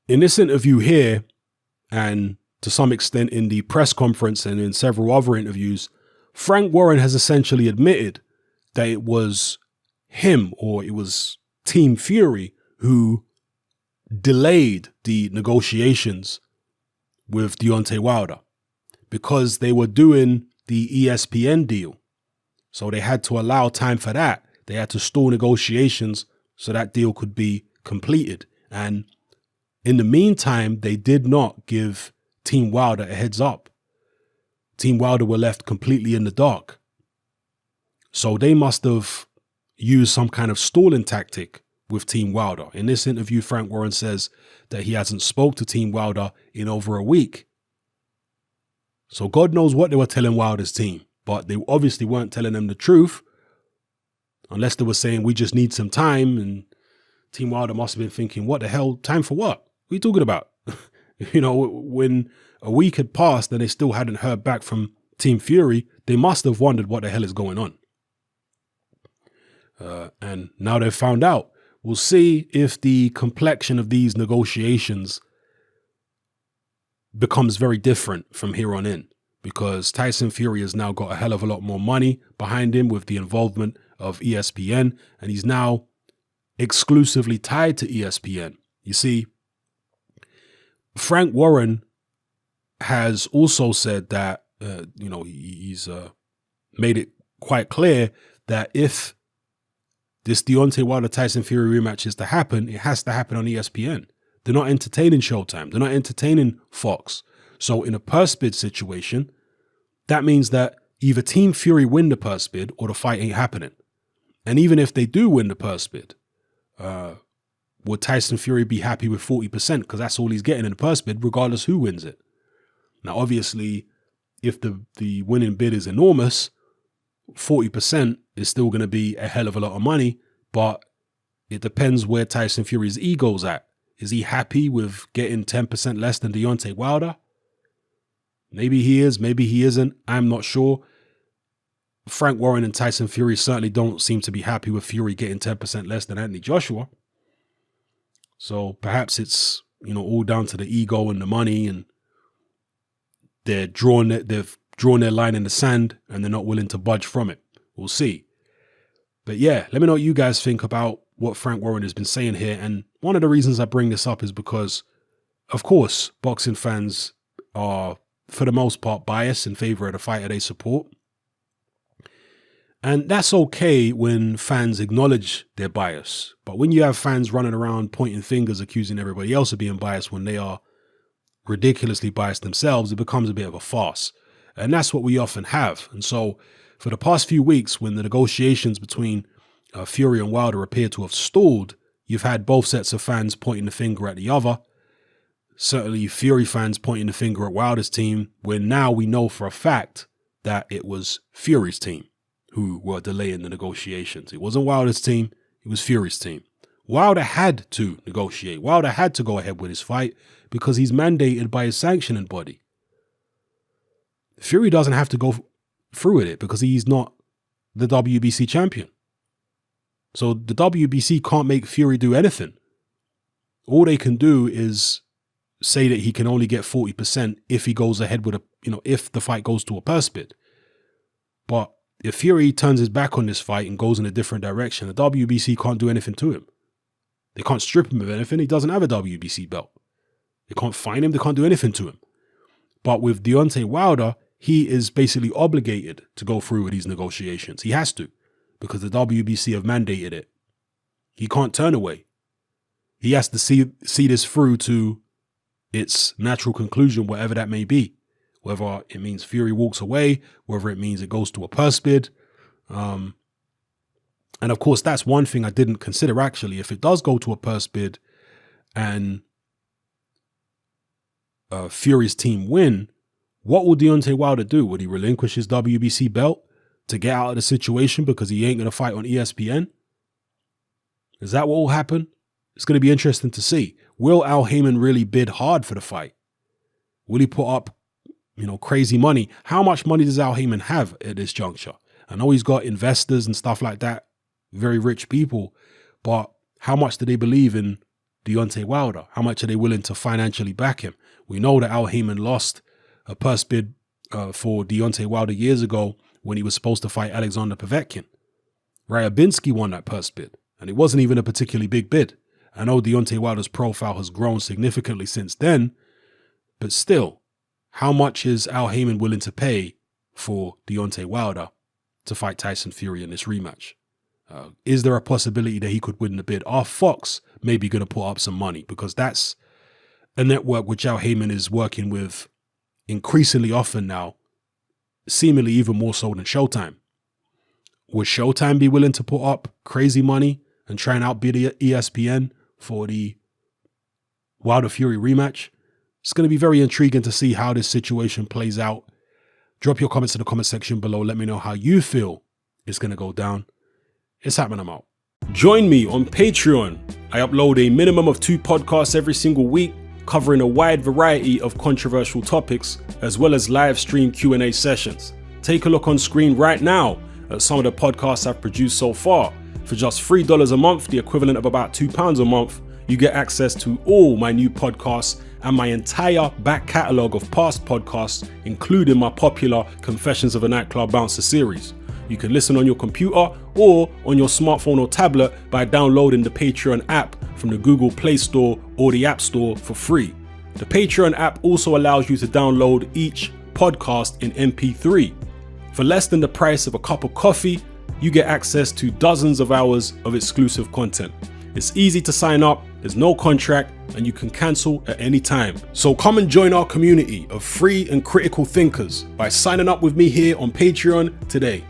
In this interview here, and to some extent in the press conference and in several other interviews, Frank Warren has essentially admitted that it was him, or it was Team Fury, who delayed the negotiations with Deontay Wilder because they were doing the ESPN deal. So they had to allow time for that. They had to stall negotiations so that deal could be completed. And in the meantime, they did not give Team Wilder a heads up. Team Wilder were left completely in the dark. So they must have used some kind of stalling tactic with Team Wilder. In this interview, Frank Warren says that he hasn't spoke to Team Wilder in over a week. So God knows what they were telling Wilder's team, but they obviously weren't telling them the truth, unless they were saying, we just need some time. And Team Wilder must have been thinking, what the hell? Time for what? What are you talking about? When a week had passed and they still hadn't heard back from Team Fury, they must have wondered what the hell is going on. And now they've found out. We'll see if the complexion of these negotiations becomes very different from here on in, because Tyson Fury has now got a hell of a lot more money behind him with the involvement of ESPN, and he's now exclusively tied to ESPN. You see, Frank Warren has also said that, he's made it quite clear that if this Deontay Wilder-Tyson Fury rematch is to happen, it has to happen on ESPN. They're not entertaining Showtime. They're not entertaining Fox. So in a purse bid situation, that means that either Team Fury win the purse bid or the fight ain't happening. And even if they do win the purse bid, would Tyson Fury be happy with 40%? Because that's all he's getting in the purse bid, regardless who wins it. Now, obviously, if the winning bid is enormous, 40% is still going to be a hell of a lot of money, but it depends where Tyson Fury's ego's at. Is he happy with getting 10% less than Deontay Wilder? Maybe he is, maybe he isn't. I'm not sure. Frank Warren and Tyson Fury certainly don't seem to be happy with Fury getting 10% less than Anthony Joshua. So perhaps it's, all down to the ego and the money, and they've drawn their line in the sand and they're not willing to budge from it. We'll see. But yeah, let me know what you guys think about what Frank Warren has been saying here. And one of the reasons I bring this up is because, of course, boxing fans are, for the most part, biased in favor of the fighter they support. And that's okay when fans acknowledge their bias. But when you have fans running around pointing fingers, accusing everybody else of being biased when they are ridiculously biased themselves, it becomes a bit of a farce. And that's what we often have. And so for the past few weeks, when the negotiations between Fury and Wilder appear to have stalled, you've had both sets of fans pointing the finger at the other. Certainly Fury fans pointing the finger at Wilder's team, when now we know for a fact that it was Fury's team who were delaying the negotiations. It wasn't Wilder's team, it was Fury's team. Wilder had to negotiate. Wilder had to go ahead with his fight because he's mandated by his sanctioning body. Fury doesn't have to go through with it because he's not the WBC champion. So the WBC can't make Fury do anything. All they can do is say that he can only get 40% if he goes ahead with if the fight goes to a purse bid. But if Fury turns his back on this fight and goes in a different direction, the WBC can't do anything to him. They can't strip him of anything. He doesn't have a WBC belt. They can't fine him. They can't do anything to him. But with Deontay Wilder, he is basically obligated to go through with these negotiations. He has to, because the WBC have mandated it. He can't turn away. He has to see this through to its natural conclusion, whatever that may be. Whether it means Fury walks away, whether it means it goes to a purse bid. And of course, that's one thing I didn't consider actually. If it does go to a purse bid and Fury's team win, what will Deontay Wilder do? Would he relinquish his WBC belt to get out of the situation because he ain't going to fight on ESPN? Is that what will happen? It's going to be interesting to see. Will Al Heyman really bid hard for the fight? Will he put up, crazy money? How much money does Al Heyman have at this juncture? I know he's got investors and stuff like that, very rich people, but how much do they believe in Deontay Wilder? How much are they willing to financially back him? We know that Al Haymon lost a purse bid for Deontay Wilder years ago when he was supposed to fight Alexander Povetkin. Ryabinski won that purse bid, and it wasn't even a particularly big bid. I know Deontay Wilder's profile has grown significantly since then, but still, how much is Al Haymon willing to pay for Deontay Wilder to fight Tyson Fury in this rematch? Is there a possibility that he could win the bid? Are Fox maybe going to put up some money? Because that's a network which Al Haymon is working with increasingly often now, seemingly even more so than Showtime. Would Showtime be willing to put up crazy money and try and outbid ESPN for the Wilder Fury rematch? It's going to be very intriguing to see how this situation plays out. Drop your comments in the comment section below. Let me know how you feel it's going to go down. It's happening. I'm out. Join me on Patreon. I upload a minimum of 2 podcasts every single week, covering a wide variety of controversial topics, as well as live stream Q&A sessions. Take a look on screen right now at some of the podcasts I've produced so far. For just $3 a month, the equivalent of about £2 a month, you get access to all my new podcasts and my entire back catalogue of past podcasts, including my popular Confessions of a Nightclub Bouncer series. You can listen on your computer or on your smartphone or tablet by downloading the Patreon app from the Google Play Store or the App Store for free. The Patreon app also allows you to download each podcast in MP3. For less than the price of a cup of coffee, you get access to dozens of hours of exclusive content. It's easy to sign up, there's no contract, and you can cancel at any time. So come and join our community of free and critical thinkers by signing up with me here on Patreon today.